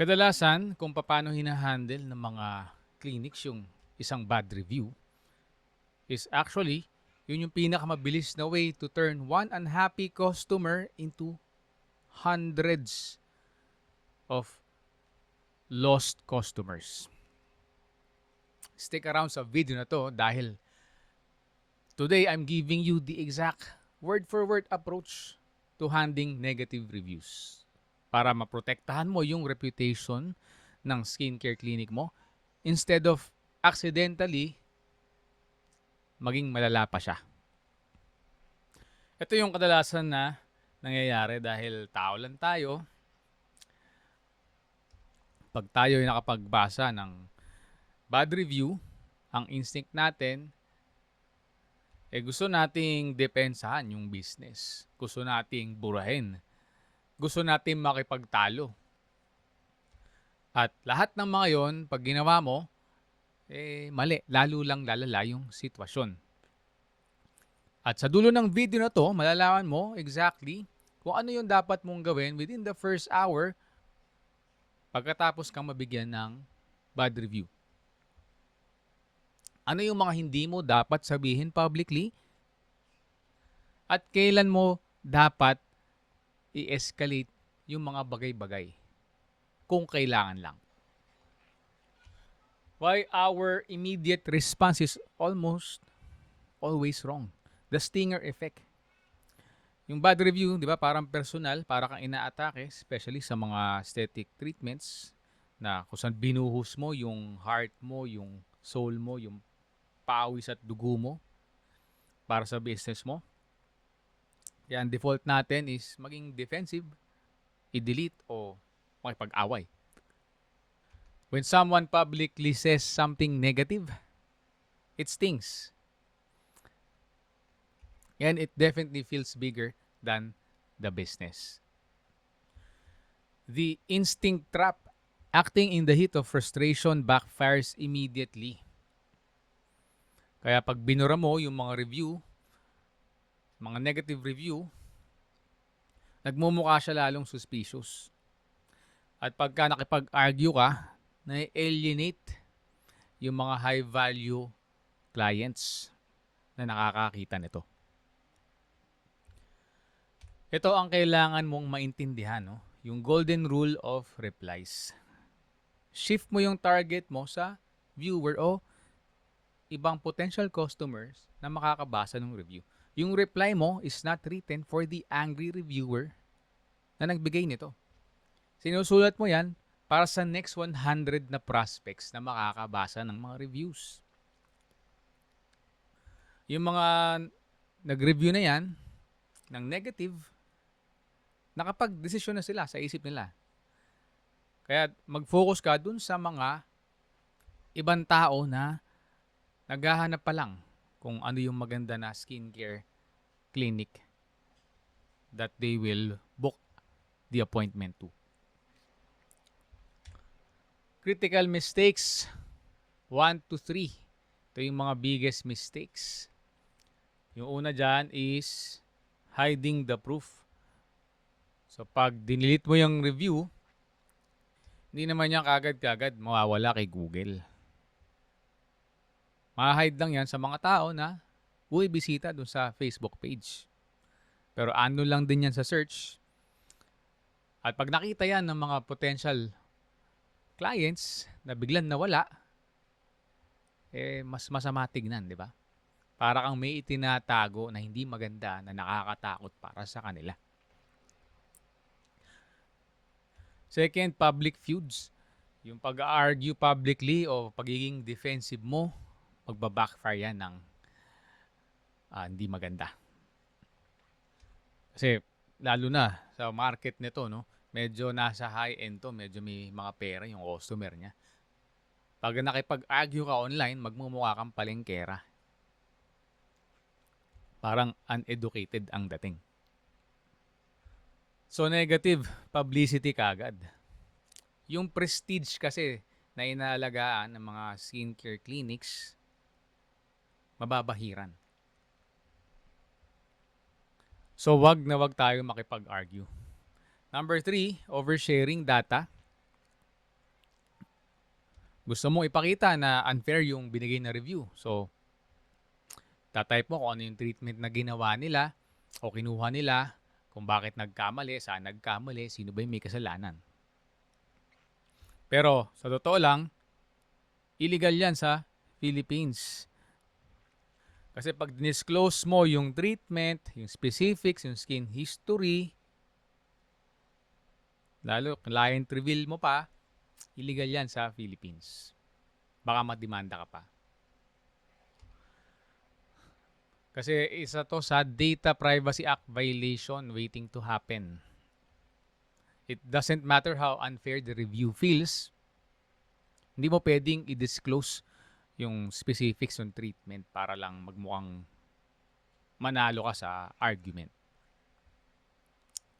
Kadalasan kung paano hina-handle ng mga clinics yung isang bad review is actually yun yung pinakamabilis na way to turn one unhappy customer into hundreds of lost customers. Stick around sa video na to dahil today I'm giving you the exact word-for-word approach to handling negative reviews para maprotektahan mo yung reputation ng skincare clinic mo instead of accidentally maging malala pa siya. Ito yung kadalasan na nangyayari dahil tao lang tayo. Pag tayo ay nakapagbasa ng bad review, ang instinct natin gusto nating depensahan yung business. Gusto nating burahin. Gusto nating makipagtalo. At lahat ng mga yon, pag ginawa mo, mali. Lalo lang lalala yung sitwasyon. At sa dulo ng video na to, malalaman mo exactly kung ano yung dapat mong gawin within the first hour pagkatapos kang mabigyan ng bad review. Ano yung mga hindi mo dapat sabihin publicly? At kailan mo dapat i-escalate yung mga bagay-bagay kung kailangan lang. Why our immediate response is almost always wrong. The stinger effect. Yung bad review, di ba, parang personal, para kang inaatake, especially sa mga aesthetic treatments na kung saan binuhos mo yung heart mo, yung soul mo, yung pawis at dugo mo para sa business mo. Kaya ang default natin is maging defensive, i-delete o makipag-away. When someone publicly says something negative, it stings. And it definitely feels bigger than the business. The instinct trap, acting in the heat of frustration, backfires immediately. Kaya pag binura mo yung mga review, mga negative review, nagmumukha siya lalong suspicious. At pagka nakipag-argue ka, na-alienate yung mga high-value clients na nakakakita nito. Ito ang kailangan mong maintindihan, no? Yung golden rule of replies. Shift mo yung target mo sa viewer o ibang potential customers na makakabasa ng review. Yung reply mo is not written for the angry reviewer na nagbigay nito. Sinusulat mo yan para sa next 100 na prospects na makakabasa ng mga reviews. Yung mga nag-review na yan ng negative, nakapag-desisyon na sila sa isip nila. Kaya mag-focus ka dun sa mga ibang tao na naghahanap pa lang kung ano yung maganda na skincare clinic that they will book the appointment to. Critical mistakes, 1 to 3. Ito yung mga biggest mistakes. Yung una dyan is hiding the proof. So pag dinilit mo yung review, hindi naman yan kagad-kagad mawawala kay Google. Ma-hide lang yan sa mga tao na bisita dun sa Facebook page. Pero ano lang din yan sa search. At pag nakita yan ng mga potential clients na biglang nawala, mas masama tignan, di ba? Para kang may itinatago na hindi maganda na nakakatakot para sa kanila. Second, public feuds. Yung pag-argue publicly o pagiging defensive mo, magbabackfire yan ng hindi maganda. Kasi lalo na sa market nito, no, medyo nasa high-end to, medyo may mga pera yung customer niya. Pag nakipag-argue ka online, magmumukha kang palengkera. Parang uneducated ang dating. So negative publicity kagad. Yung prestige kasi na inaalagaan ng mga skincare clinics, mababahiran. So wag na wag tayo makipag-argue. Number 3, oversharing data. Gusto mong ipakita na unfair yung binigay na review. So, tatype mo kung ano yung treatment na ginawa nila o kinuha nila, kung bakit nagkamali, saan nagkamali, sino ba yung may kasalanan. Pero sa totoo lang, illegal yan sa Philippines. Kasi pag disclose mo yung treatment, yung specifics, yung skin history, lalo client reveal mo pa, illegal yan sa Philippines. Baka mademanda ka pa. Kasi isa to sa Data Privacy Act violation waiting to happen. It doesn't matter how unfair the review feels, hindi mo pwedeng i-disclose yung specifics ng treatment para lang magmukhang manalo ka sa argument.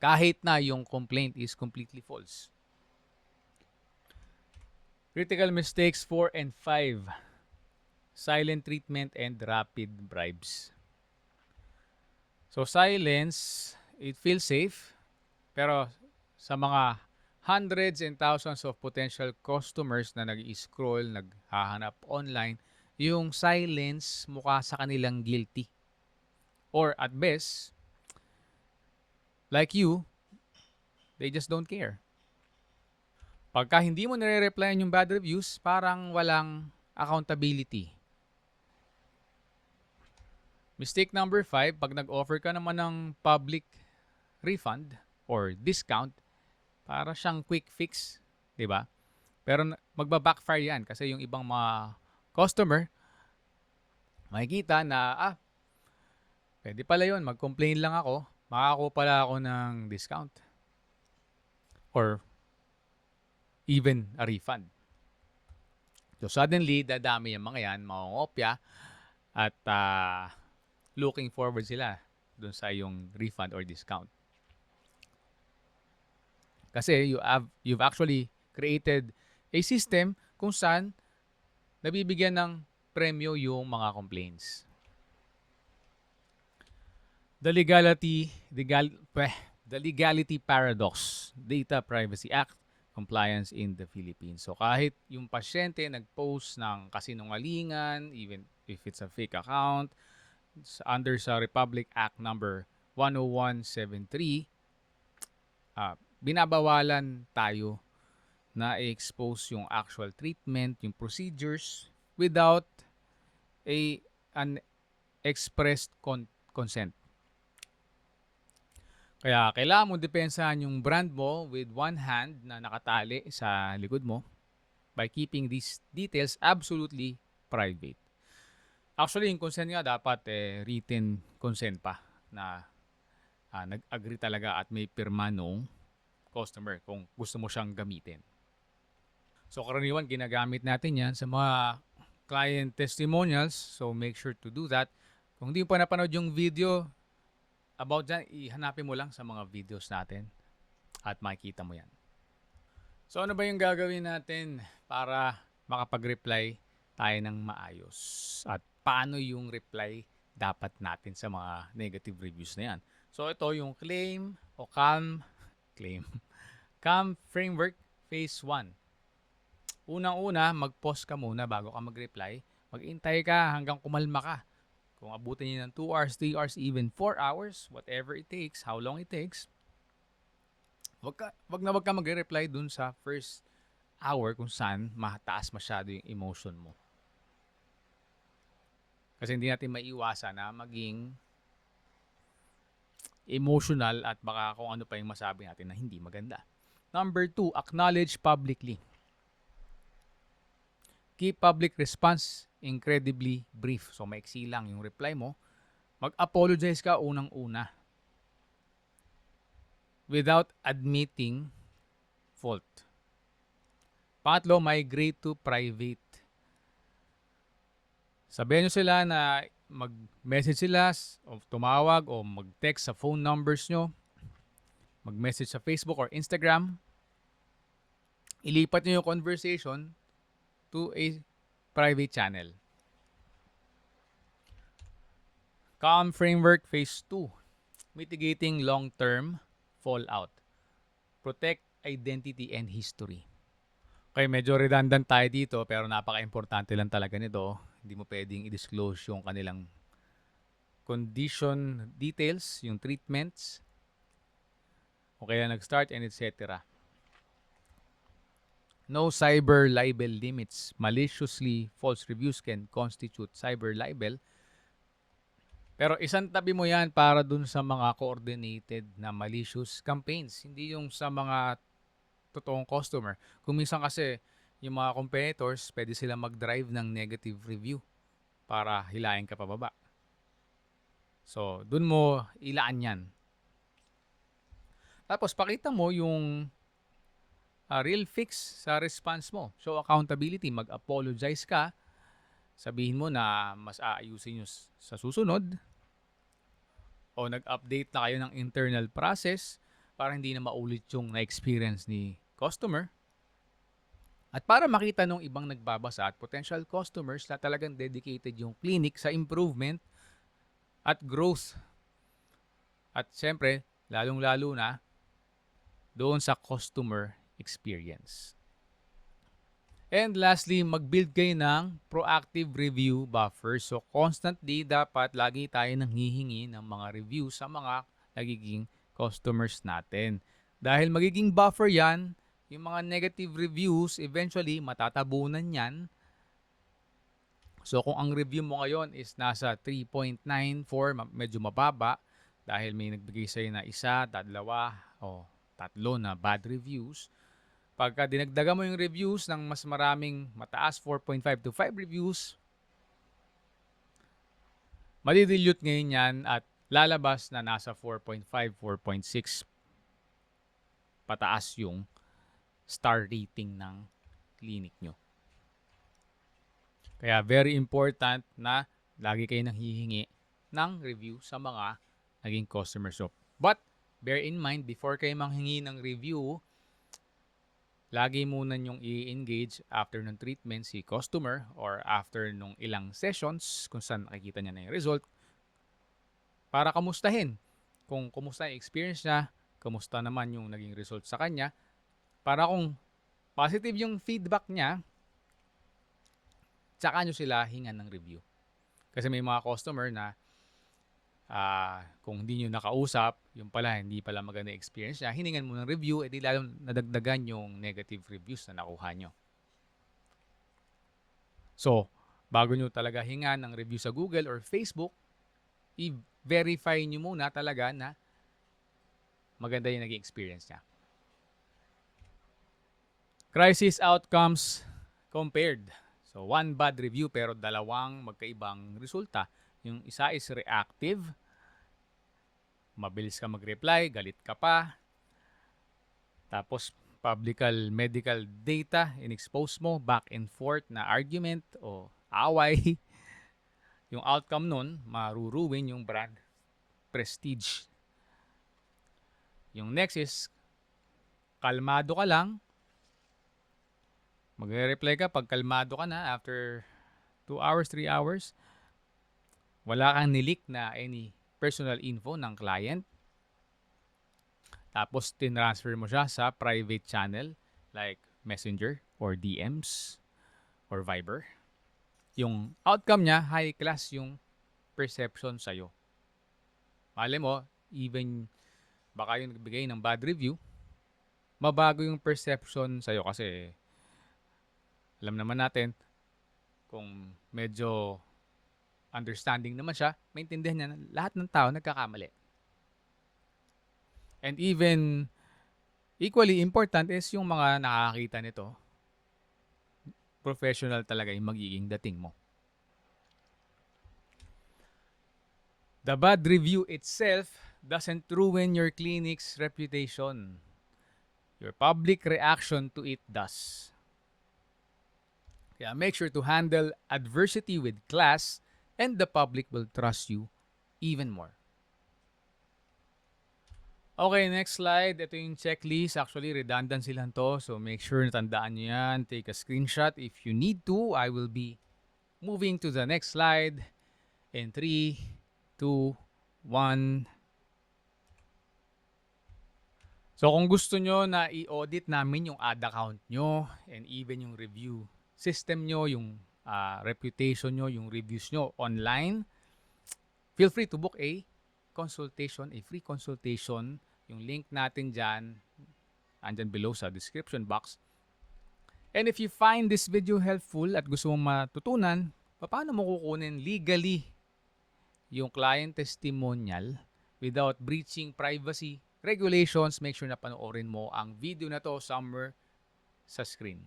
Kahit na yung complaint is completely false. Critical mistakes 4 and 5. Silent treatment and rapid bribes. So silence, it feels safe, pero sa mga hundreds and thousands of potential customers na nag-i-scroll, naghahanap online, yung silence mukha sa kanilang guilty. Or at best, like you, they just don't care. Pagka hindi mo nire-replyan yung bad reviews, parang walang accountability. Mistake number 5, pag nag-offer ka naman ng public refund or discount, para siyang quick fix, 'di ba? Pero magba-backfire 'yan kasi yung ibang mga customer makikita na pwede pala 'yon, mag-complain lang ako, makakakuha pala ako ng discount or even a refund. So suddenly, dadami yung mga yan, mangongopya at looking forward sila dun sa yung refund or discount. Kasi you've actually created a system kung saan nabibigyan ng premyo yung mga complaints. The legality paradox, Data Privacy Act, compliance in the Philippines. So kahit yung pasyente nag-post ng kasinungalingan, even if it's a fake account, under sa Republic Act number 10173, binabawalan tayo na i-expose yung actual treatment, yung procedures without an expressed consent. Kaya kailangan mo depensahan yung brand mo with one hand na nakatali sa likod mo by keeping these details absolutely private. Actually, yung consent nga dapat written consent pa na nag-agree talaga at may pirma nung customer kung gusto mo siyang gamitin. So karaniwan ginagamit natin yan sa mga client testimonials. So make sure to do that. Kung hindi mo pa napanood yung video about dyan, ihanapin mo lang sa mga videos natin at makikita mo yan. So ano ba yung gagawin natin para makapag-reply tayo ng maayos? At paano yung reply dapat natin sa mga negative reviews na yan? So ito yung claim o CALM framework phase 1. Unang-una, mag-pause ka muna bago ka mag-reply. Mag-intay ka hanggang kumalma ka. Kung abutin niyo ng 2 hours, 3 hours, even 4 hours, whatever it takes, how long it takes, wag ka mag-reply dun sa first hour kung saan mataas masyado yung emotion mo. Kasi hindi natin maiiwasan na maging emotional at baka kung ano pa yung masabi natin na hindi maganda. Number 2, acknowledge publicly. Keep public response incredibly brief. So maiksi lang yung reply mo. Mag-apologize ka unang-una without admitting fault. Pangatlo, migrate to private. Sabihin nyo sila na mag-message sila o tumawag o mag-text sa phone numbers nyo, mag-message sa Facebook or Instagram, ilipat nyo yung conversation to a private channel. CALM framework phase 2, mitigating long-term fallout. Protect identity and history. Okay, medyo redundant tayo dito pero napaka-importante lang talaga nito. Hindi mo pwedeng i-disclose yung kanilang condition details, yung treatments, o kaya nag-start and etc. No cyber libel limits. Maliciously false reviews can constitute cyber libel. Pero isang tabi mo yan para dun sa mga coordinated na malicious campaigns. Hindi yung sa mga totoong customer. Kung minsan kasi yung mga competitors, pwede sila mag-drive ng negative review para hilahin ka pababa. So, dun mo ilaan yan. Tapos, pakita mo yung real fix sa response mo. Show accountability. Mag-apologize ka. Sabihin mo na mas aayusin nyo sa susunod. O nag-update na kayo ng internal process para hindi na maulit yung na-experience ni customer. At para makita nung ibang nagbabasa at potential customers na talagang dedicated yung clinic sa improvement at growth. At siyempre, lalong-lalo na doon sa customer experience. And lastly, mag-build kayo ng proactive review buffer. So constantly dapat lagi tayo nanghihingi ng mga review sa mga nagiging customers natin. Dahil magiging buffer yan, yung mga negative reviews, eventually matatabunan yan. So kung ang review mo ngayon is nasa 3.94, medyo mababa, dahil may nagbigay sa'yo na isa, dalawa, o tatlo na bad reviews, pagka dinagdagan mo yung reviews ng mas maraming mataas, 4.5 to 5 reviews, madidilute ngayon yan at lalabas na nasa 4.5, 4.6 pataas yung star rating ng clinic nyo. Kaya very important na lagi kayo nang hihingi ng review sa mga naging customers. But bear in mind, before kayo manghingi ng review, lagi muna nyong i-engage after ng treatment si customer or after nung ilang sessions kung saan nakikita niya na yung result para kamustahin kung kumusta yung experience niya, kumusta naman yung naging result sa kanya, para kung positive yung feedback niya, tsaka nyo sila hingan ng review. Kasi may mga customer na kung hindi nyo nakausap, yung pala hindi pala maganda experience niya, hiningan mo ng review, edi lalong nadagdagan yung negative reviews na nakuha nyo. So, bago nyo talaga hingan ng review sa Google or Facebook, i-verify nyo muna talaga na maganda yung naging experience niya. Crisis outcomes compared. So, one bad review pero dalawang magkaibang resulta. Yung isa is reactive. Mabilis ka mag-reply, galit ka pa. Tapos, medical data, in-expose mo, back and forth na argument o away. Yung outcome nun, maruruwin yung brand prestige. Yung next is, kalmado ka lang. Magre-reply ka pag kalmado ka na after 2 hours, 3 hours. Wala kang nilik na any personal info ng client. Tapos, tinransfer mo siya sa private channel like Messenger or DMs or Viber. Yung outcome niya, high class yung perception sa'yo. Mali mo, even baka yung nagbigay ng bad review, mabago yung perception sa'yo kasi alam naman natin kung medyo understanding naman siya, maintindihan niya na lahat ng tao nagkakamali. And even equally important is yung mga nakakita nito, professional talaga yung magiging dating mo. The bad review itself doesn't ruin your clinic's reputation. Your public reaction to it does. Kaya make sure to handle adversity with class and the public will trust you even more. Okay, next slide. Ito yung checklist. Actually, redundant silang to. So, make sure na tandaan nyo yan. Take a screenshot if you need to. I will be moving to the next slide in 3, 2, 1. So kung gusto nyo na i-audit namin yung ad account nyo and even yung review system nyo, yung reputation nyo, yung reviews nyo online, feel free to book a consultation, a free consultation. Yung link natin dyan, andyan below sa description box. And if you find this video helpful at gusto mong matutunan, paano mo kukunin legally yung client testimonial without breaching privacy regulations, make sure na panoorin mo ang video na to somewhere sa screen.